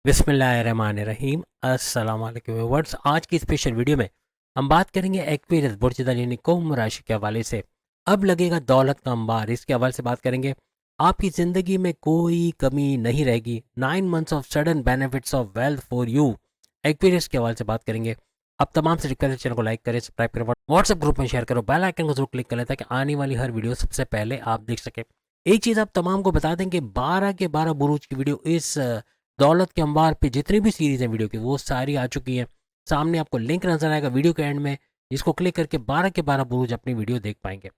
बिस्मिल्लाहिर्रहमानिर्रहीम। अस्सलाम वालेकुम व्यूअर्स। आज की स्पेशल वीडियो में हम बात करेंगे एक्वेरियस बुर्जदार यानी कुंभ राशि के हवाले से। अब लगेगा दौलत का अंबार, इसके हवाले से बात करेंगे। आपकी ज़िंदगी में कोई कमी नहीं रहेगी। 9 months of sudden benefits of wealth for you, Aquarius के हवाले से बात करेंगे। अब तमाम से रिक्वेस्ट, चैनल को लाइक करें, सब्सक्राइब करें, व्हाट्सएप ग्रुप में शेयर करो, बेल आइकन को जरूर क्लिक करें ताकि आने वाली हर वीडियो सबसे पहले आप देख सकें। एक चीज़ आप तमाम को बता दें कि 12 के 12 बुरूज की वीडियो इस दौलत के अंबार पे जितनी भी सीरीज़ हैं वीडियो की वो सारी आ चुकी हैं। सामने आपको लिंक नज़र आएगा वीडियो के एंड में, जिसको क्लिक करके 12 के 12 बुरूज अपनी वीडियो देख पाएंगे।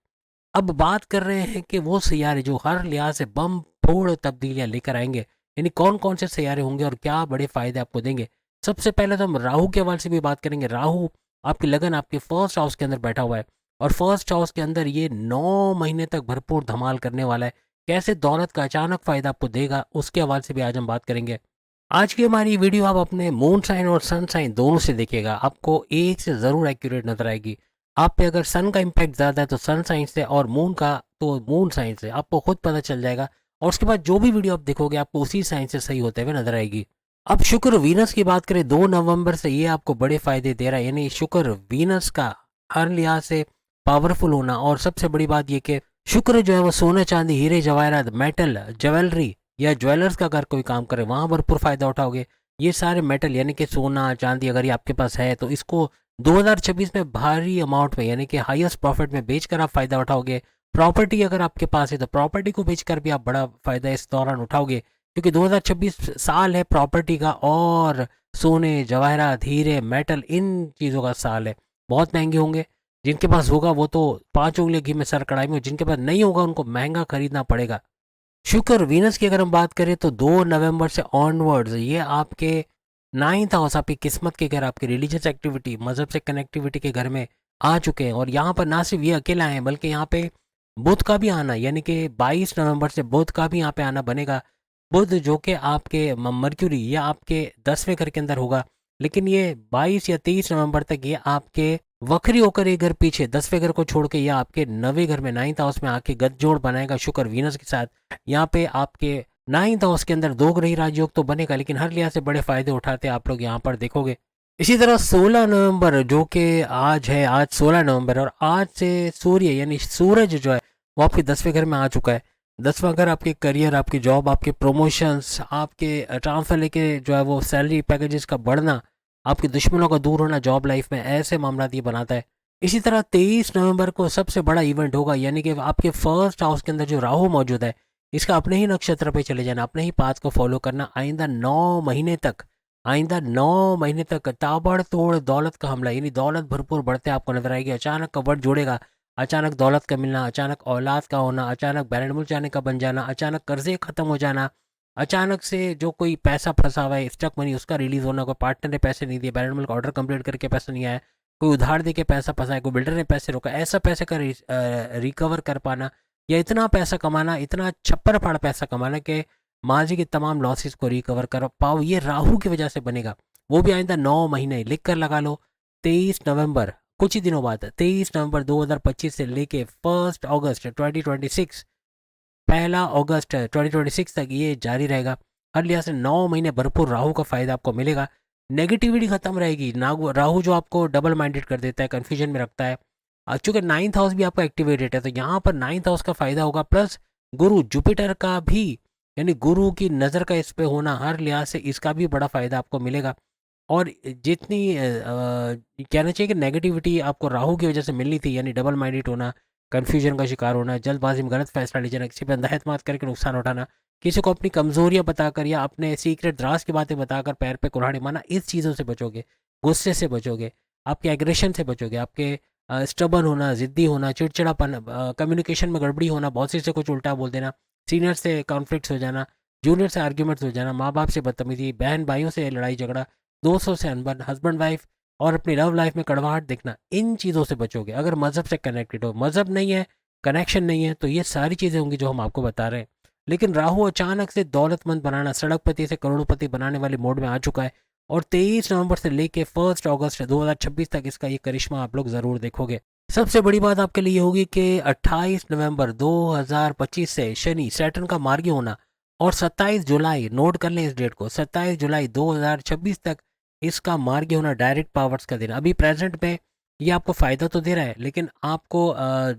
अब बात कर रहे हैं कि वो सैयारे जो हर लिहाज से बम फोड़ तब्दीलियां लेकर आएंगे, यानी कौन कौन से सैयारे होंगे और क्या बड़े फायदे आपको देंगे। सबसे पहले तो हम राहु के हवाले से भी बात करेंगे। राहु आपकी लगन आपके फर्स्ट हाउस के अंदर बैठा हुआ है और फर्स्ट हाउस के अंदर ये 9 महीने तक भरपूर धमाल करने वाला है। कैसे दौलत का अचानक फायदा आपको देगा उसके हवाले से भी आज हम बात करेंगे। आज की हमारी वीडियो आप अपने मून साइन और सन साइन दोनों से देखिएगा, आपको एक से ज़रूर एक्यूरेट नजर आएगी। आप पे अगर सन का इम्पैक्ट ज़्यादा है तो सन साइन से, और मून का तो मून साइन से, आपको खुद पता चल जाएगा। और उसके बाद जो भी वीडियो आप देखोगे आपको उसी साइन से सही होते हुए नजर आएगी। अब शुक्र वीनस की बात करें, 2 नवंबर से ये आपको बड़े फायदे दे रहा है। यानी शुक्र वीनस का हर लिहाज से पावरफुल होना, और सबसे बड़ी बात ये कि शुक्र जो है वो सोना चांदी हीरे जवाहरात मेटल ज्वेलरी या ज्वेलर्स का अगर कोई काम करे वहाँ भरपूर फ़ायदा उठाओगे। ये सारे मेटल यानी कि सोना चांदी अगर ये आपके पास है तो इसको 2026 में भारी अमाउंट में यानी कि हाईएस्ट प्रॉफिट में बेचकर आप फ़ायदा उठाओगे। प्रॉपर्टी अगर आपके पास है तो प्रॉपर्टी को बेचकर भी आप बड़ा फ़ायदा इस दौरान उठाओगे, क्योंकि 2026 साल है प्रॉपर्टी का, और सोने जवाहरात हीरे मेटल इन चीज़ों का साल है। बहुत महंगे होंगे, जिनके पास होगा वो तो 5 उंगली घी में सर कढ़ाई में, जिनके पास नहीं होगा उनको महंगा खरीदना पड़ेगा। शुक्र वीनस की अगर हम बात करें तो 2 नवंबर से ऑनवर्ड्स ये आपके 9th हाउस, आपकी किस्मत के घर, आपकी रिलीजियस एक्टिविटी, मजहब से कनेक्टिविटी के घर में आ चुके हैं। और यहाँ पर ना सिर्फ ये अकेला है बल्कि यहाँ पे बुध का भी आना, यानी कि 22 नवंबर से बुध का भी यहाँ पे आना बनेगा। बुध जो कि आपके मर्क्यूरी या आपके 10वें घर के अंदर होगा, लेकिन ये 22 या 23 नवंबर तक ये आपके वक्री होकर एक घर पीछे 10वें घर को छोड़ के या आपके 9वें घर में 9th हाउस में आके गठजोड़ बनाएगा शुक्र वीनस के साथ। यहाँ पे आपके 9th हाउस के अंदर दो ग्रही राजयोग तो बनेगा, लेकिन हर लिहाज से बड़े फायदे उठाते आप लोग यहाँ पर देखोगे। इसी तरह 16 नवंबर जो कि आज है, आज 16 नवंबर, और आज से सूर्य यानी सूरज जो है वो आपके 10वें घर में आ चुका है। 10वां घर आपके करियर, आपकी जॉब, आपके प्रमोशंस, आपके ट्रांसफर लेके जो है वो सैलरी पैकेजेस का बढ़ना, आपके दुश्मनों का दूर होना जॉब लाइफ में, ऐसे मामला ये बनाता है। इसी तरह 23 नवंबर को सबसे बड़ा इवेंट होगा, यानी कि आपके फर्स्ट हाउस के अंदर जो राहु मौजूद है इसका अपने ही नक्षत्र पे चले जाना, अपने ही पाथ को फॉलो करना। आइंदा 9 महीने तक ताबड़तोड़ दौलत का हमला, यानी दौलत भरपूर बढ़ते आपको नजर आएगी। अचानक कवर जोड़ेगा, अचानक दौलत का मिलना, अचानक औलाद का होना, अचानक बैरन मुल्क जाने का बन जाना, अचानक कर्जे खत्म हो जाना, अचानक से जो कोई पैसा फंसा हुआ है स्टक मनी उसका रिलीज होना, कोई पार्टनर ने पैसे नहीं दिए, बैरन मुल्क ऑर्डर कंप्लीट करके पैसा नहीं आया, कोई उधार दे के पैसा फंसा है, कोई बिल्डर ने पैसे रोका, ऐसा पैसे का रिकवर कर पाना, या इतना पैसा कमाना, इतना छप्पर फाड़ पैसा कमाना कि माजी के तमाम लॉसेस को रिकवर कर पाओ, ये राहु की वजह से बनेगा। वो भी आइंदा 9 महीने लिख कर लगा लो। 23 नवंबर, कुछ ही दिनों बाद, 23 नवंबर 2025 से लेके 1 अगस्त 2026, 1 अगस्त 2026 तक ये जारी रहेगा। हर लिहाज से 9 महीने भरपूर राहु का फायदा आपको मिलेगा। नेगेटिविटी खत्म रहेगी। राहु जो आपको डबल माइंडेड कर देता है, कन्फ्यूजन में रखता है, चूंकि 9th हाउस भी आपका एक्टिवेटेड है तो यहाँ पर 9th हाउस का फायदा होगा। प्लस गुरु जुपिटर का भी, यानी गुरु की नज़र का इस पे होना, हर लिहाज से इसका भी बड़ा फायदा आपको मिलेगा। और जितनी कहना चाहिए कि नेगेटिविटी आपको राहु की वजह से मिलनी थी, यानी डबल माइंडेड होना, कन्फ्यूजन का शिकार होना, जल्दबाजी में गलत फैसला ले जाना, किसी पर अंधाएतमाद करके नुकसान उठाना, किसी को अपनी कमजोरियां बताकर या अपने सीक्रेट राज की बातें बताकर पैर पे कुल्हाड़ी मारना, इस चीज़ों से बचोगे। गुस्से से बचोगे, आपके एग्रेशन से बचोगे, आपके स्टबन होना, ज़िद्दी होना, चिड़चिड़ापन, कम्युनिकेशन में गड़बड़ी होना, बॉस से कुछ उल्टा बोल देना, सीनियर से कॉन्फ्लिक्ट्स हो जाना, जूनियर से आर्ग्यूमेंट्स हो जाना, माँ बाप से बदतमीजी, बहन भाइयों से लड़ाई झगड़ा, दोस्तों से अनबन, हस्बैंड वाइफ और अपनी लव लाइफ में कड़वाहट देखना, इन चीज़ों से बचोगे। अगर मज़हब से कनेक्टेड हो, मज़हब नहीं है, कनेक्शन नहीं है, तो ये सारी चीज़ें होंगी जो हम आपको बता रहे हैं। लेकिन राहु अचानक से दौलतमंद बनाना, सड़कपति से करोड़पति बनाने वाले मोड में आ चुका है, और 23 नवंबर से लेके 1 अगस्त 2026 तक इसका ये करिश्मा आप लोग ज़रूर देखोगे। सबसे बड़ी बात आपके लिए होगी कि 28 नवंबर 2025 से शनि सैटर्न का मार्गी होना और 27 जुलाई, नोट कर लें इस डेट को, 27 जुलाई 2026 तक इसका मार्गी होना डायरेक्ट पावर्स का दिन। अभी प्रेजेंट में ये आपको फ़ायदा तो दे रहा है, लेकिन आपको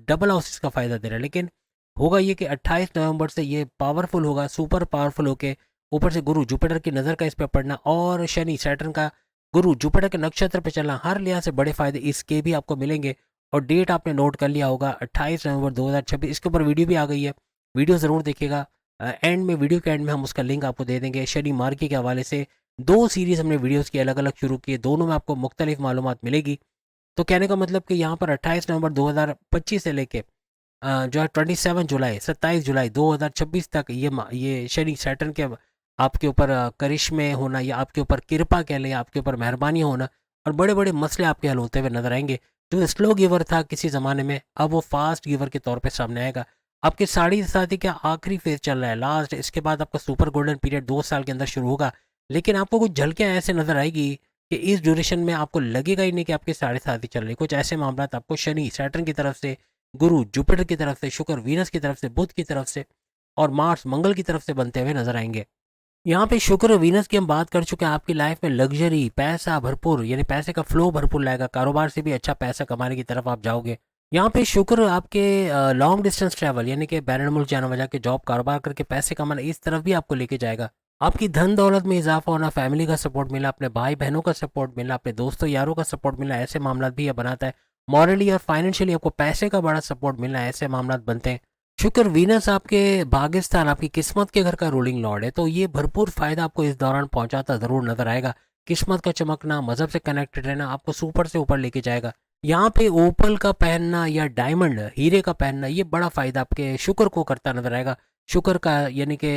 डबल हाउसेस का फ़ायदा दे रहा है। लेकिन होगा ये कि 28 नवंबर से ये पावरफुल होगा, सुपर पावरफुल होके ऊपर से गुरु जुपिटर की नज़र का इस पर पड़ना और शनि सैटर्न का गुरु जुपिटर के नक्षत्र पे चलना, हर लिहाज से बड़े फायदे इसके भी आपको मिलेंगे। और डेट आपने नोट कर लिया होगा 28 नवंबर 2026। इसके ऊपर वीडियो भी आ गई है, वीडियो ज़रूर देखिएगा। एंड में, वीडियो के एंड में हम उसका लिंक आपको दे देंगे। शनि मार्गी के हवाले से 2 सीरीज़ हमने वीडियोज़ की अलग अलग शुरू किए, दोनों में आपको मुख्तलिफ मालूमात मिलेगी। तो कहने का मतलब कि यहाँ पर 28 नवंबर 2025 से लेके जो है 27 जुलाई 2026 तक ये शनि सैटर्न के आपके ऊपर करिश्मे होना, या आपके ऊपर कृपा कह लें, आपके ऊपर मेहरबानी होना, और बड़े बड़े मसले आपके हल होते हुए नजर आएंगे। जो स्लो गिवर था किसी ज़माने में, अब वो फास्ट गिवर के तौर पे सामने आएगा। आपके साढ़े शादी का आखिरी फेज चल रहा है, लास्ट। इसके बाद आपका सुपर गोल्डन पीरियड 2 साल के अंदर शुरू होगा। लेकिन आपको कुछ झलकियाँ ऐसे नजर आएगी कि इस ड्यूरेशन में आपको लगेगा ही नहीं कि आपकी साढ़े शादी चल रही। कुछ ऐसे मामला आपको शनि सैटर्न की तरफ से, गुरु जुपिटर की तरफ से, शुक्र वीनस की तरफ से, बुध की तरफ से, और मार्स मंगल की तरफ से बनते हुए नजर आएंगे। यहाँ पे शुक्र और वीनस की हम बात कर चुके हैं। आपकी लाइफ में लग्जरी, पैसा भरपूर, यानी पैसे का फ्लो भरपूर लाएगा, कारोबार से भी अच्छा पैसा कमाने की तरफ आप जाओगे। यहाँ पे शुक्र आपके लॉन्ग डिस्टेंस ट्रैवल, यानी कि बैरन मुल्क जाना, वजह के जॉब कारोबार करके पैसे कमाना, इस तरफ भी आपको लेके जाएगा। आपकी धन दौलत में इजाफा होना, फैमिली का सपोर्ट मिला, अपने भाई बहनों का सपोर्ट मिला, अपने दोस्तों यारों का सपोर्ट मिला, ऐसे मामला भी यह बनाता है। मॉरली और फाइनेंशियली आपको पैसे का बड़ा सपोर्ट मिलना, ऐसे मामला बनते हैं। शुक्र वीनस आपके भाग्यस्थान, आपकी किस्मत के घर का रूलिंग लॉर्ड है, तो ये भरपूर फायदा आपको इस दौरान पहुंचाता जरूर नजर आएगा। किस्मत का चमकना, मजहब से कनेक्टेड रहना आपको सुपर से ऊपर लेके जाएगा। यहाँ पे ओपल का पहनना या डायमंड, हीरे का पहनना, ये बड़ा फायदा आपके शुक्र को करता नजर आएगा। शुक्र का यानी कि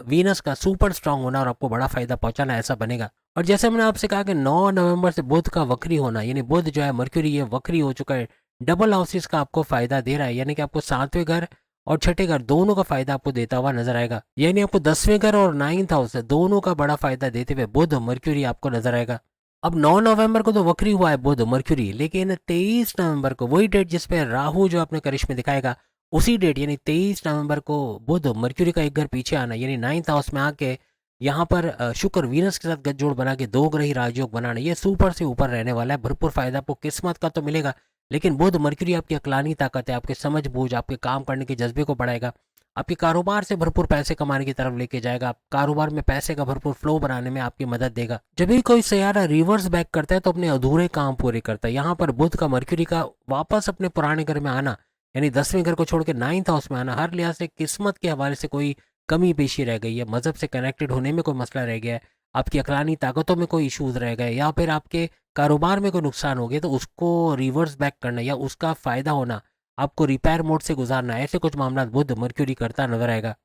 वीनस का सुपर स्ट्रांग होना और आपको बड़ा फायदा पहुंचाना, ऐसा बनेगा। और जैसे मैंने आपसे कहा कि 9 नवंबर से बुध का वक्री होना, यानी बुध जो है मर्क्यूरी, ये वक्री हो चुका है, डबल हाउसेस का आपको फायदा दे रहा है, यानी कि आपको 7वें घर और छठे घर दोनों का फायदा आपको देता हुआ नजर आएगा। यानी आपको 10वें घर और 9th हाउस दोनों का बड़ा फायदा देते हुए बुध मर्क्यूरी आपको नजर आएगा। अब 9 नवंबर को तो वक्री हुआ है बुध मर्क्यूरी, लेकिन 23 नवंबर को वही डेट जिसपे राहु जो अपने करिश्मे दिखाएगा, उसी डेट यानी 23 नवंबर को बुध मर्क्यूरी का एक घर पीछे आना, यानी 9th हाउस में आके यहाँ पर शुक्र वीनस के साथ गठजोड़ बना के दो ग्रही राजयोग बनाना, ये सुपर से ऊपर रहने वाला है। भरपूर फायदा आपको किस्मत का तो मिलेगा, लेकिन बुध मर्क्यूरी आपकी अकलानी ताकत है, आपके समझ बूझ, आपके काम करने के जज्बे को बढ़ाएगा, आपके कारोबार से भरपूर पैसे कमाने की तरफ लेके जाएगा, आप कारोबार में पैसे का भरपूर फ्लो बनाने में आपकी मदद देगा। जब भी कोई सैयारा रिवर्स बैक करता है तो अपने अधूरे काम पूरे करता है। यहाँ पर बुध का मर्क्यूरी का वापस अपने पुराने घर में आना, यानी 10वें घर को छोड़ के 9th हाउस में आना, हर लिहाज से किस्मत के हवाले से कोई कमी पेशी रह गई है, मजहब से कनेक्टेड होने में कोई मसला रह गया है, आपकी अकलानी ताकतों में कोई इशूज रह गए, या फिर आपके कारोबार में कोई नुकसान हो गया, तो उसको रिवर्स बैक करना या उसका फायदा होना, आपको रिपेयर मोड से गुजारना, ऐसे कुछ मामला बुध मर्क्यूरी करता नजर आएगा।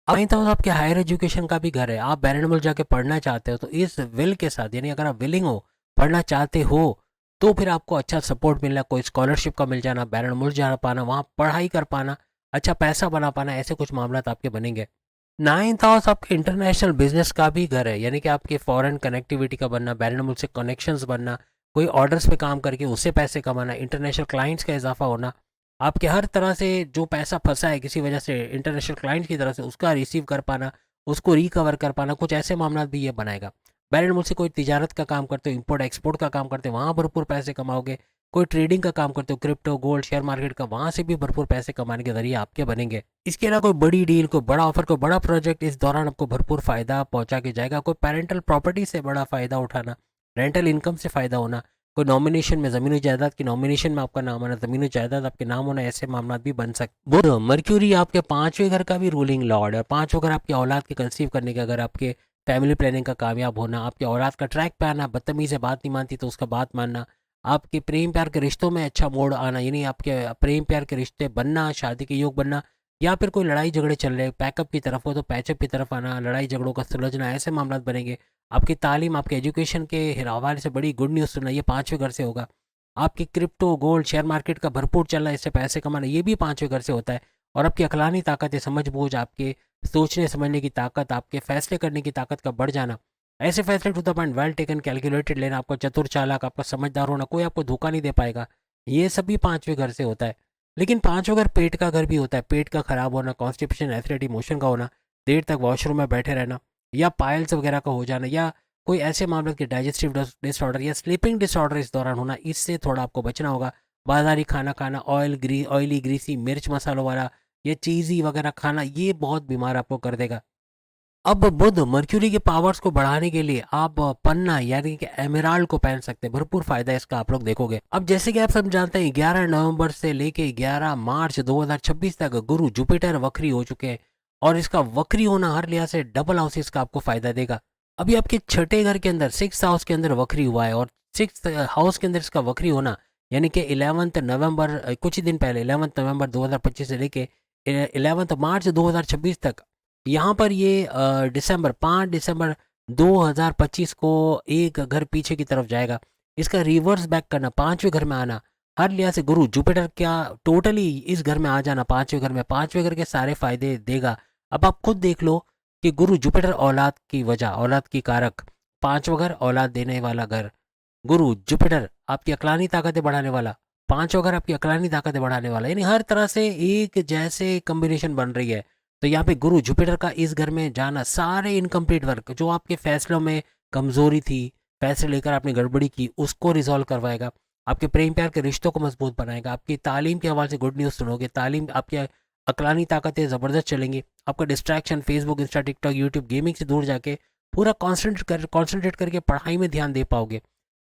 अब नहीं तो आपके हायर एजुकेशन का भी घर है, आप बैरन जाके पढ़ना चाहते हो, तो इस विल के साथ, यानी अगर आप विलिंग हो, पढ़ना चाहते हो, तो फिर आपको अच्छा सपोर्ट मिलना, कोई स्कॉलरशिप का मिल जाना, बैरन मुल्क जा पाना, वहाँ पढ़ाई कर पाना, अच्छा पैसा बना पाना, ऐसे कुछ मामला आपके बनेंगे। 9th हाउस आपके इंटरनेशनल बिजनेस का भी घर है, यानी कि आपके फॉरेन कनेक्टिविटी का बनना, बैरन मुल्क से कनेक्शंस बनना, कोई ऑर्डर्स पे काम करके उससे पैसे कमाना, इंटरनेशनल क्लाइंट्स का इजाफा होना, आपके हर तरह से जो पैसा फंसा है किसी वजह से इंटरनेशनल क्लाइंट्स की तरफ से, उसका रिसीव कर पाना, उसको रिकवर कर पाना, कुछ ऐसे मामला भी ये बनाएगा। बैरन मुल्क से कोई तिजारत का काम करते हो, इंपोर्ट एक्सपोर्ट का काम करते हो, वहाँ भरपूर पैसे कमाओगे। कोई ट्रेडिंग का काम करते हो, क्रिप्टो गोल्ड शेयर मार्केट का, वहाँ से भी भरपूर पैसे कमाने के जरिए आपके बनेंगे। इसके अलावा कोई बड़ी डील, कोई बड़ा ऑफर, कोई बड़ा प्रोजेक्ट इस दौरान आपको भरपूर फायदा पहुंचा के जाएगा। कोई पेरेंटल प्रॉपर्टी से बड़ा फायदा उठाना, रेंटल इनकम से फायदा होना, कोई नॉमिनेशन में, जमीन जायदाद की नॉमिनेशन में आपका नाम आना, जमीन जायदाद आपके नाम होना, ऐसे मामला भी बन सकते। बुध मर्क्यूरी आपके 5वें घर का भी रूलिंग लॉर्ड है। 5वां घर आपकी औलाद के कंसीव करने का, अगर आपके फैमिली प्लानिंग का कामयाब होना, आपके औलाद का ट्रैक पे आना, बदतमीज से बात नहीं मानती तो उसका बात मानना, आपके प्रेम प्यार के रिश्तों में अच्छा मोड़ आना, यानी आपके प्रेम प्यार के रिश्ते बनना, शादी के योग बनना, या फिर कोई लड़ाई झगड़े चल रहे पैकअप की तरफ हो तो पैचअप की तरफ आना, लड़ाई झगड़ों का सुलझना, ऐसे मामला बनेंगे। आपकी तालीम, आपके एजुकेशन के हवाले से बड़ी गुड न्यूज़ सुनना, ये 5वें घर से होगा। आपकी क्रिप्टो गोल्ड शेयर मार्केट का भरपूर चलना, इससे पैसे कमाना, ये भी 5वें घर से होता है। और आपकी अकलानी ताकत है, समझ बूझ, आपके सोचने समझने की ताकत, आपके फैसले करने की ताकत का बढ़ जाना, ऐसे फैसले to the point, well taken, calculated लेना, आपका चतुर चालाक, आपका समझदार होना, कोई आपको धोखा नहीं दे पाएगा, ये सभी 5वें घर से होता है। लेकिन 5वां घर पेट का घर भी होता है, पेट का खराब होना, कॉन्स्टिपेशन, एसिडिटी, मोशन का होना, देर तक वॉशरूम में बैठे रहना, या पाइल्स वगैरह का हो जाना, या कोई ऐसे मामले के डाइजेस्टिव डिसऑर्डर या स्लीपिंग डिसऑर्डर इस दौरान होना, इससे थोड़ा आपको बचना होगा। बाज़ारी खाना खाना, ऑयली ग्रीसी मिर्च मसालों वाला या चीज़ी वगैरह खाना, ये बहुत बीमार आपको कर देगा। अब बुध मर्क्यूरी के पावर्स को बढ़ाने के लिए आप पन्ना यानी कि एमेराल्ड को पहन सकते हैं, भरपूर फायदा है इसका, आप लोग देखोगे। अब जैसे कि आप सब जानते हैं 11 नवंबर से लेके 11 मार्च 2026 तक गुरु जुपिटर वक्री हो चुके हैं, और इसका वक्री होना हर लिहाज से डबल हाउसेस का आपको फायदा देगा। अभी आपके छठे घर के अंदर 6th हाउस के अंदर वक्री हुआ है, और 6th हाउस के अंदर इसका वक्री होना यानी कि 11 नवंबर, कुछ ही दिन पहले 11 नवंबर 2025 से लेके 11 मार्च 2026 तक, यहाँ पर ये दिसंबर 5 दिसंबर 2025 को एक घर पीछे की तरफ जाएगा। इसका रिवर्स बैक करना, पांचवें घर में आना, हर लिहाज से गुरु जुपिटर क्या टोटली इस घर में आ जाना, पांचवें घर में, पांचवें घर के सारे फायदे देगा। अब आप खुद देख लो कि गुरु जुपिटर औलाद की वजह, औलाद की कारक, पांचवा घर औलाद देने वाला घर, गुरु जुपिटर आपकी अकलानी ताकतें बढ़ाने वाला, पांचवा घर आपकी अकलानी ताकतें बढ़ाने वाला, यानी हर तरह से एक जैसे कॉम्बिनेशन बन रही है। तो यहाँ पे गुरु जुपिटर का इस घर में जाना सारे इनकम्प्लीट वर्क, जो आपके फैसलों में कमजोरी थी, फैसले लेकर आपने गड़बड़ी की, उसको रिजॉल्व करवाएगा। आपके प्रेम प्यार के रिश्तों को मजबूत बनाएगा। आपकी तालीम के हवाले से गुड न्यूज़ सुनोगे, तालीम आपकी अकलानी ताकतें ज़बरदस्त चलेंगी। आपका distraction Facebook Insta TikTok YouTube gaming से दूर जाके पूरा कॉन्सेंट्रेट करके पढ़ाई में ध्यान दे पाओगे।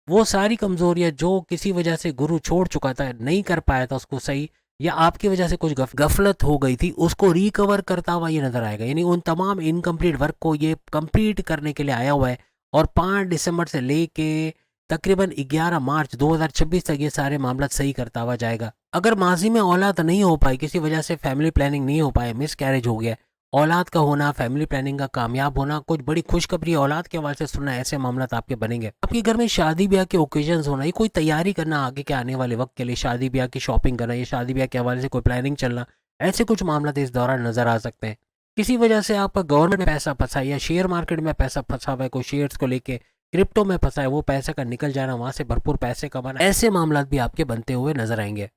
वो सारी कमजोरियां जो किसी वजह से गुरु छोड़ चुका था, नहीं कर पाया था उसको सही, या आपकी वजह से कुछ गफलत हो गई थी, उसको रिकवर करता हुआ ये नजर आएगा। यानी उन तमाम इनकम्प्लीट वर्क को ये कंप्लीट करने के लिए आया हुआ है, और 5 दिसंबर से लेके तकरीबन 11 मार्च 2026 तक ये सारे मामला सही करता हुआ जाएगा। अगर माजी में औलाद नहीं हो पाई, किसी वजह से फैमिली प्लानिंग नहीं हो पाए, मिस कैरेज हो गया, औलाद का होना, फैमिली प्लानिंग का कामयाब होना, कुछ बड़ी खुशखबरी औलाद के हवाले से सुनना, ऐसे मामला आपके बनेंगे। आपके घर में शादी ब्याह के ओकेजन होना, ये कोई तैयारी करना आगे के आने वाले वक्त के लिए, शादी ब्याह की शॉपिंग करना, या शादी ब्याह के हवाले से कोई प्लानिंग चलना, ऐसे कुछ मामला इस दौरान नजर आ सकते हैं। किसी वजह से आपका गवर्नमेंट में पैसा फंसा है, या शेयर मार्केट में पैसा फंसा हुआ है, कोई शेयर्स को लेके क्रिप्टो में फंसा है, वो पैसे का निकल जाना, वहां से भरपूर पैसे कमाना, ऐसे मामला भी आपके बनते हुए नजर आएंगे।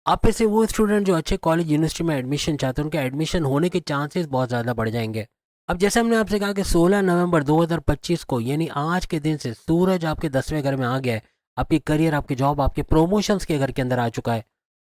आप में से वो स्टूडेंट जो अच्छे कॉलेज यूनिवर्सिटी में एडमिशन चाहते हैं, उनके एडमिशन होने के चांसेस बहुत ज़्यादा बढ़ जाएंगे। अब जैसे हमने आपसे कहा कि 16 नवंबर 2025 को, यानी आज के दिन से सूरज आपके 10वें घर में आ गया है। आपकी करियर, आपकी जॉब, आपके प्रोमोशंस के घर के अंदर आ चुका है।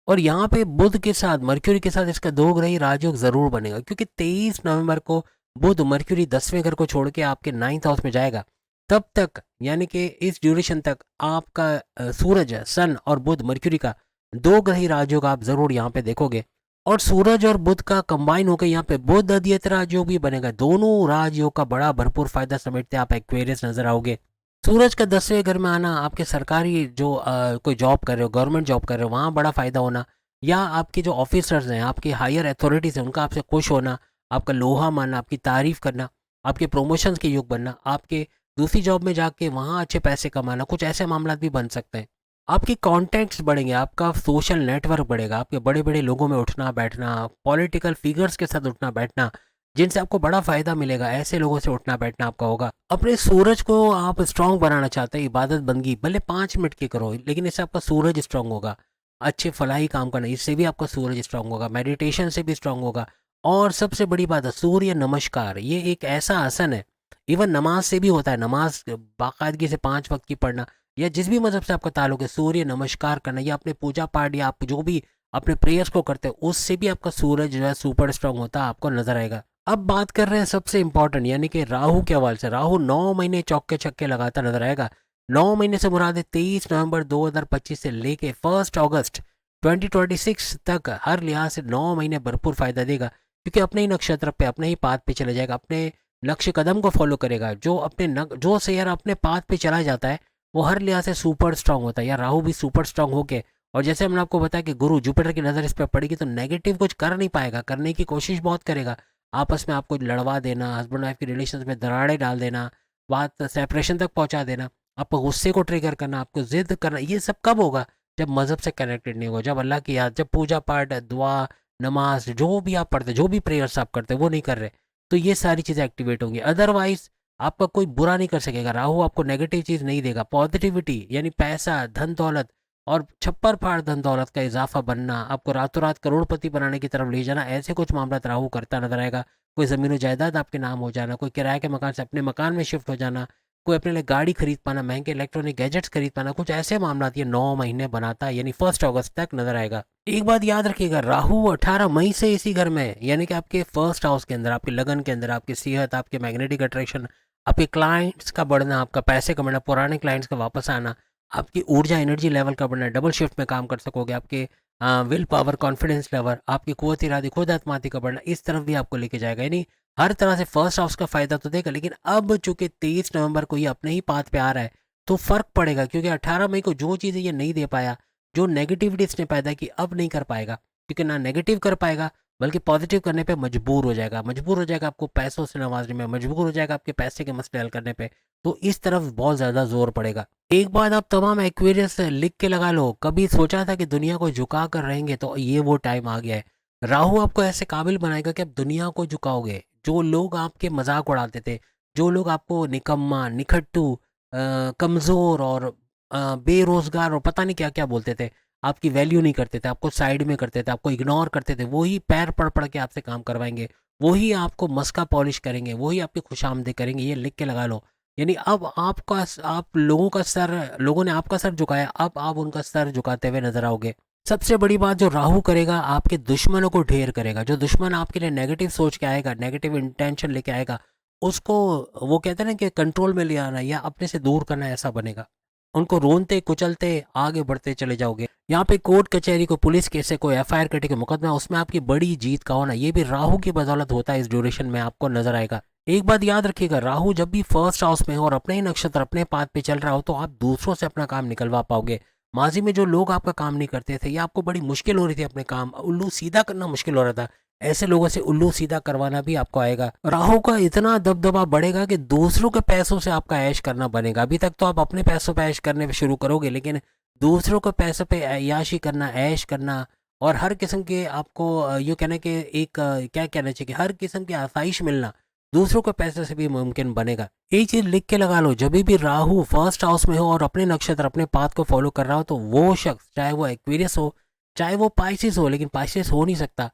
और यहाँ पे बुध के साथ, मर्क्यूरी के साथ इसका दो ग्रही राजयोग जरूर बनेगा, क्योंकि 23 नवंबर को बुध मर्क्यूरी 10वें घर को छोड़ के आपके 9th हाउस में जाएगा। तब तक यानी कि इस ड्यूरेशन तक आपका सूरज, सन और बुध मर्क्यूरी का दो ग्रही राजयोग आप जरूर यहाँ पे देखोगे। और सूरज और बुध का कंबाइन होकर यहाँ पे बुध अद्वैत राजयोग भी बनेगा। दोनों राजयोग का बड़ा भरपूर फायदा समेटते आप एक्वेरियस नजर आओगे। सूरज का 10वें घर में आना, आपके सरकारी जो कोई जॉब कर रहे हो, गवर्नमेंट जॉब कर रहे हो, वहाँ बड़ा फायदा होना, या आपके जो ऑफिसर्स हैं, आपके हायर अथॉरिटीज हैं, उनका आपसे खुश होना, आपका लोहा मानना, आपकी तारीफ करना, आपके प्रमोशंस के योग बनना, आपके दूसरी जॉब में जाके वहाँ अच्छे पैसे कमाना, कुछ ऐसे मामला भी बन सकते हैं। आपके कॉन्टैक्ट्स बढ़ेंगे, आपका सोशल नेटवर्क बढ़ेगा, आपके बड़े बड़े लोगों में उठना बैठना, पॉलिटिकल फिगर्स के साथ उठना बैठना, जिनसे आपको बड़ा फायदा मिलेगा, ऐसे लोगों से उठना बैठना आपका होगा। अपने सूरज को आप स्ट्रांग बनाना चाहते हैं, इबादत बंदगी भले 5 मिनट की करो, लेकिन इससे आपका सूरज स्ट्रांग होगा। अच्छे फलाही काम करना, इससे भी आपका सूरज स्ट्रांग होगा, मेडिटेशन से भी स्ट्रांग होगा। और सबसे बड़ी बात है, सूर्य नमस्कार, ये एक ऐसा आसन है, इवन नमाज से भी होता है, नमाज बाकायदगी से 5 वक्त की पढ़ना, या जिस भी मजहब से आपका ताल्लुक है, सूर्य नमस्कार करना, या अपने पूजा पाठ या आप जो भी अपने प्रेयर्स को करते हैं, उससे भी आपका सूरज जो है सुपर स्ट्रांग होता है, आपको नजर आएगा। अब बात कर रहे हैं सबसे इंपॉर्टेंट, यानी कि राहु के हवाले से। राहु 9 महीने चौके छक्के लगाता नजर आएगा। 9 महीने से मुराद है 23 नवंबर 2025 से लेके 1 अगस्त 2026 तक, हर लिहाज से 9 महीने भरपूर फायदा देगा, क्योंकि अपने ही नक्षत्र पे, अपने ही पाथ पे चले जाएगा, अपने लक्ष्य कदम को फॉलो करेगा। जो शेयर अपने पाथ पे चला जाता है, वो हर लिहाज से सुपर स्ट्रांग होता है। या राहु भी सुपर स्ट्रांग होके, और जैसे हमने आपको बताया कि गुरु जुपिटर की नज़र इस पर पड़ेगी, तो नेगेटिव कुछ कर नहीं पाएगा, करने की कोशिश बहुत करेगा, आपस में आपको लड़वा देना, हस्बैंड वाइफ की रिलेशन में दरारें डाल देना, बात सेपरेशन तक पहुंचा देना, आपको गुस्से को ट्रिगर करना, आपको जिद करना। ये सब कब होगा? जब मजहब से कनेक्टेड नहीं होगा, जब अल्लाह की याद, जब पूजा पाठ, दुआ, नमाज जो भी आप पढ़ते, जो भी प्रेयर्स आप करते वो नहीं कर रहे, तो ये सारी चीज़ें एक्टिवेट होंगी। अदरवाइज आपका कोई बुरा नहीं कर सकेगा। राहु आपको नेगेटिव चीज़ नहीं देगा। पॉजिटिविटी यानी पैसा, धन दौलत, और छप्पर फाड़ धन दौलत का इजाफा बनना, आपको रातों रात करोड़पति बनाने की तरफ ले जाना, ऐसे कुछ मामला राहु करता नजर आएगा। कोई ज़मीन जायदाद आपके नाम हो जाना, कोई किराए के मकान से अपने मकान में शिफ्ट हो जाना, कोई अपने लिए गाड़ी खरीद पाना, महंगे इलेक्ट्रॉनिक गैजेट्स खरीद पाना, कुछ ऐसे मामला ये 9 महीने बनाता है, यानी 1 अगस्त तक नजर आएगा। एक बात याद रखिएगा, राहु 18 मई से इसी घर में, यानी कि आपके फर्स्ट हाउस के अंदर, आपके लगन के अंदर, आपकी सेहत, आपके मैग्नेटिक अट्रैक्शन, आपके क्लाइंट्स का बढ़ना, आपका पैसे कमाना, पुराने क्लाइंट्स का वापस आना, आपकी ऊर्जा एनर्जी लेवल का बढ़ना, डबल शिफ्ट में काम कर सकोगे, आपके विल पावर, कॉन्फिडेंस लेवल, आपकी कुव्वत इरादी, खुद एतमादी का बढ़ना, इस तरफ भी आपको लेके जाएगा। यानी हर तरह से फर्स्ट हाउस का फायदा तो देगा, लेकिन अब चूंकि 23 नवंबर को ये अपने ही पाथ पे आ रहा है तो फर्क पड़ेगा, क्योंकि 18 मई को जो चीज़ें ये नहीं दे पाया, जो नेगेटिविटी इसने पैदा की, अब नहीं कर पाएगा, क्योंकि ना नेगेटिव कर पाएगा बल्कि पॉजिटिव करने पे मजबूर हो जाएगा, मजबूर हो जाएगा आपको पैसों से नवाजने में, मजबूर हो जाएगा आपके पैसे के मसले हल करने पे। तो इस तरफ बहुत ज़्यादा जोर पड़ेगा। एक बात आप तमाम एक्वेरियस लिख के लगा लो, कभी सोचा था कि दुनिया को झुका कर रहेंगे, तो ये वो टाइम आ गया है। राहु आपको ऐसे काबिल बनाएगा कि आप दुनिया को झुकाओगे। जो लोग आपके मजाक उड़ाते थे, जो लोग आपको निकम्मा, निखट्टू, कमज़ोर और बेरोजगार और पता नहीं क्या क्या बोलते थे, आपकी वैल्यू नहीं करते थे, आपको साइड में करते थे, आपको इग्नोर करते थे, वही पैर पड़ पड़ के आपसे काम करवाएंगे, वही आपको मस्का पॉलिश करेंगे, वही आपकी खुशामदी करेंगे। ये लिख के लगा लो। यानी अब आपका, आप लोगों का सर, लोगों ने आपका सर झुकाया, अब आप उनका सर झुकाते हुए नजर आओगे। सबसे बड़ी बात जो राहु करेगा, आपके दुश्मनों को ढेर करेगा। जो दुश्मन आपके लिए नेगेटिव सोच के आएगा, नेगेटिव इंटेंशन लेके आएगा, उसको, वो कहते हैं ना कि कंट्रोल में ले आना या अपने से दूर करना, ऐसा बनेगा। उनको रोनते कुचलते आगे बढ़ते चले जाओगे। यहाँ पे कोर्ट कचहरी को, पुलिस केस से कोई एफआईआर कटे के मुकदमा, उसमें आपकी बड़ी जीत का होना, ये भी राहु की बदौलत होता है। इस ड्यूरेशन में आपको नजर आएगा। एक बात याद रखिएगा, राहु जब भी फर्स्ट हाउस में हो और अपने ही नक्षत्र, अपने पाथ पे चल रहा हो, तो आप दूसरों से अपना काम निकलवा पाओगे। माजी में जो लोग आपका काम नहीं करते थे या आपको बड़ी मुश्किल हो रही थी अपने काम, उल्लू सीधा करना मुश्किल हो रहा था, ऐसे लोगों से उल्लू सीधा करवाना भी आपको आएगा। राहु का इतना दबदबा बढ़ेगा कि दूसरों के पैसों से आपका ऐश करना बनेगा। अभी तक तो आप अपने पैसों पे ऐश करने पे शुरू करोगे, लेकिन दूसरों के पैसों पे याशी करना, ऐश करना, और हर किस्म के आपको यूँ कहने के एक क्या कहना चाहिए कि हर किस्म की आसाइश मिलना दूसरों के पैसे से भी मुमकिन बनेगा। एक चीज लिख के लगा लो, जब भी राहु फर्स्ट हाउस में हो और अपने नक्षत्र, अपने पाथ को फॉलो कर रहा हो, तो वो शख्स, चाहे वो एक्वेरियस हो, चाहे वो पाइसिस हो, लेकिन पाइसिस हो नहीं सकता,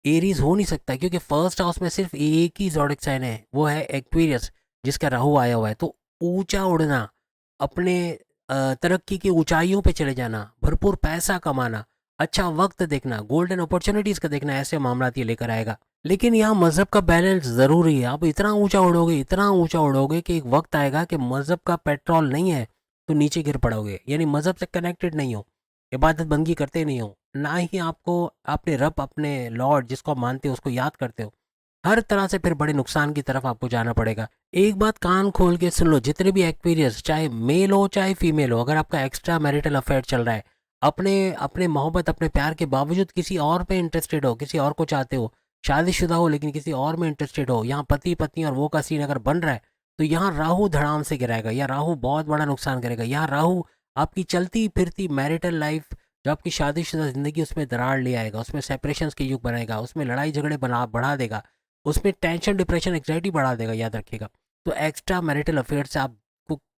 एरीज हो नहीं सकता, क्योंकि फर्स्ट हाउस में सिर्फ एक ही ज़ोडिक साइन है, वो है एक्वेरियस, जिसका राहु आया हुआ है। तो ऊंचा उड़ना, अपने तरक्की की ऊंचाइयों पे चले जाना, भरपूर पैसा कमाना, अच्छा वक्त देखना, गोल्डन अपॉर्चुनिटीज का देखना, ऐसे मामला ये लेकर आएगा। लेकिन यहाँ मजहब का बैलेंस जरूरी है। आप इतना ऊंचा उड़ोगे, इतना ऊंचा उड़ोगे कि एक वक्त आएगा कि मजहब का पेट्रोल नहीं है तो नीचे गिर पड़ोगे, यानी मजहब से कनेक्टेड नहीं हो, इबादत बंदगी करते नहीं हो, ना ही आपको अपने रब, अपने लॉर्ड जिसको आप मानते हो उसको याद करते हो, हर तरह से फिर बड़े नुकसान की तरफ आपको जाना पड़ेगा। एक बात कान खोल के सुन लो, जितने भी एक्सपीरियंस, चाहे मेल हो चाहे फीमेल हो, अगर आपका एक्स्ट्रा मैरिटल अफेयर चल रहा है, अपने अपने मोहब्बत, अपने प्यार के बावजूद किसी और पे इंटरेस्टेड हो, किसी और को चाहते हो, शादीशुदा हो लेकिन किसी और में इंटरेस्टेड हो, यहाँ पति पत्नी और वो का सीन अगर बन रहा है, तो यहाँ राहु धड़ाम से गिराएगा, या राहु बहुत बड़ा नुकसान करेगा। यहाँ राहु आपकी चलती फिरती मैरिटल लाइफ, जो आपकी शादीशुदा ज़िंदगी, उसमें दरार ले आएगा, उसमें सेपरेशंस के युग बनाएगा, उसमें लड़ाई झगड़े बना बढ़ा देगा, उसमें टेंशन, डिप्रेशन, एंग्जाइटी बढ़ा देगा, याद रखिएगा। तो एक्स्ट्रा मैरिटल अफेयर से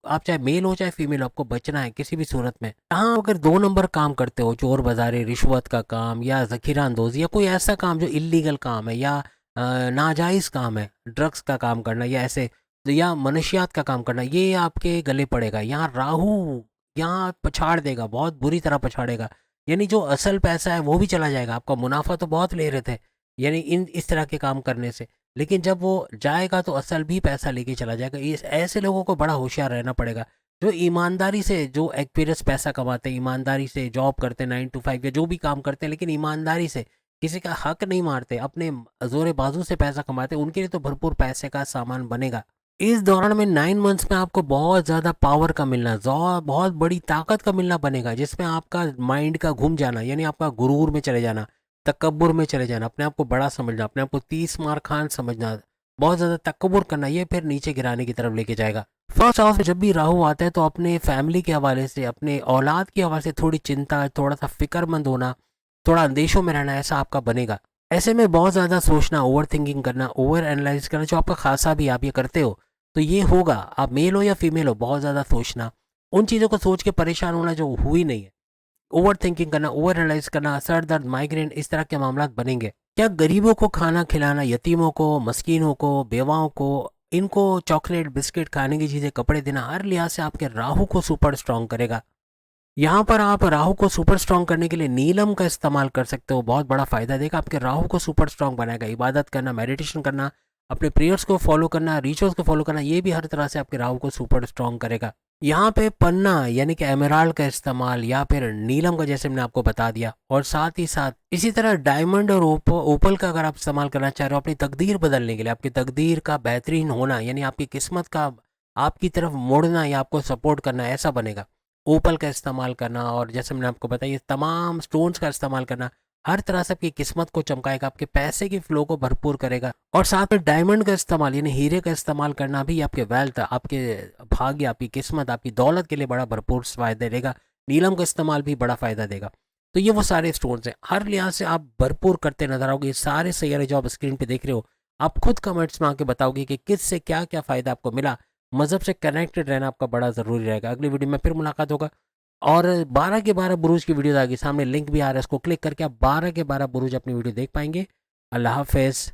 आप चाहे मेल हो चाहे फीमेल हो, आपको बचना है किसी भी सूरत में। हाँ, अगर 2 नंबर काम करते हो, चोर बाजारी, रिश्वत का काम, या जखीरा अंदोजी, या कोई ऐसा काम जो इलीगल काम है, या नाजायज़ काम है, ड्रग्स का काम करना, या ऐसे, तो या मनशियात का काम करना, ये आपके गले पड़ेगा। यहाँ राहु यहाँ पछाड़ देगा, बहुत बुरी तरह पछाड़ेगा। यानी जो असल पैसा है वो भी चला जाएगा, आपका मुनाफा तो बहुत ले रहे थे यानी इस तरह के काम करने से, लेकिन जब वो जाएगा तो असल भी पैसा लेके चला जाएगा। इस ऐसे लोगों को बड़ा होशियार रहना पड़ेगा, जो ईमानदारी से, जो एक्सपीरियंस पैसा कमाते हैं, ईमानदारी से जॉब करते हैं, 9 to 5 या जो भी काम करते हैं, लेकिन ईमानदारी से किसी का हक नहीं मारते, अपने जोरे बाजू से पैसा कमाते हैं, उनके लिए तो भरपूर पैसे का सामान बनेगा। इस दौरान में 9 मंथ्स में आपको बहुत ज़्यादा पावर का मिलना, बहुत बड़ी ताकत का मिलना बनेगा, जिसमें आपका माइंड का घूम जाना, यानी आपका गुरूर में चले जाना, तकब्बुर में चले जाना, अपने आप को बड़ा समझना, अपने आप को 30 मार खान समझना, बहुत ज़्यादा तकब्बुर करना, ये फिर नीचे गिराने की तरफ लेके जाएगा। फर्स्ट हाउस में जब भी राहु आता है तो अपने फैमिली के हवाले से, अपने औलाद के हवाले से थोड़ी चिंता, थोड़ा सा फिक्रमंद होना, थोड़ा अंदेशों में रहना, ऐसा आपका बनेगा। ऐसे में बहुत ज़्यादा सोचना, ओवर थिंकिंग करना, ओवर एनालाइज करना, जो आपका खासा भी आप ये करते हो तो ये होगा। आप मेल हो या फीमेल हो, बहुत ज़्यादा सोचना, उन चीज़ों को सोच के परेशान होना जो हुई नहीं है, ओवर थिंकिंग करना, ओवर एनालाइज करना, सर दर्द, माइग्रेन, इस तरह के मामला बनेंगे। क्या गरीबों को खाना खिलाना, यतीमों को, मस्कीनों को, बेवाओं को, इनको चॉकलेट, बिस्किट, खाने की चीज़ें, कपड़े देना हर लिहाज से आपके राहु को सुपर स्ट्रांग करेगा। यहाँ पर आप राहु को सुपर स्ट्रांग करने के लिए नीलम का इस्तेमाल कर सकते हो, बहुत बड़ा फायदा देगा, आपके राहु को सुपर स्ट्रांग बनाएगा। इबादत करना, मेडिटेशन करना, अपने प्रेयर्स को फॉलो करना, रिचुअल्स को फॉलो करना, ये भी हर तरह से आपके राहु को सुपर स्ट्रांग करेगा। यहाँ पे पन्ना यानी कि एमराल्ड का इस्तेमाल या फिर नीलम का, जैसे मैंने आपको बता दिया, और साथ ही साथ इसी तरह डायमंड और ओपल का अगर आप इस्तेमाल करना चाह रहे हो अपनी तकदीर बदलने के लिए, आपकी तकदीर का बेहतरीन होना, यानी आपकी किस्मत का आपकी तरफ मुड़ना या आपको सपोर्ट करना, ऐसा बनेगा। ओपल का इस्तेमाल करना और जैसे मैंने आपको बताया तमाम स्टोन्स का इस्तेमाल करना हर तरह से आपकी किस्मत को चमकाएगा, आपके पैसे की फ्लो को भरपूर करेगा। और साथ में डायमंड का इस्तेमाल यानी हीरे का इस्तेमाल करना भी आपके वेल्थ, आपके भाग्य, आपकी किस्मत, आपकी दौलत के लिए बड़ा भरपूर फायदा देगा। नीलम का इस्तेमाल भी बड़ा फायदा देगा। तो ये वो सारे स्टोन्स हैं, हर लिहाज से आप भरपूर करते नजर आओगे। ये सारे सैयारे जो आप स्क्रीन पे देख रहे हो, आप खुद कमेंट्स में आके बताओगे कि किस से क्या क्या फ़ायदा आपको मिला। मज़हब से कनेक्टेड रहना आपका बड़ा ज़रूरी रहेगा। अगली वीडियो में फिर मुलाकात होगा। और 12 के 12 बुरुज की वीडियो आएगी, सामने लिंक भी आ रहा है, इसको क्लिक करके आप 12 के 12 बुरुज अपनी वीडियो देख पाएंगे। अल्लाह हाफिज़।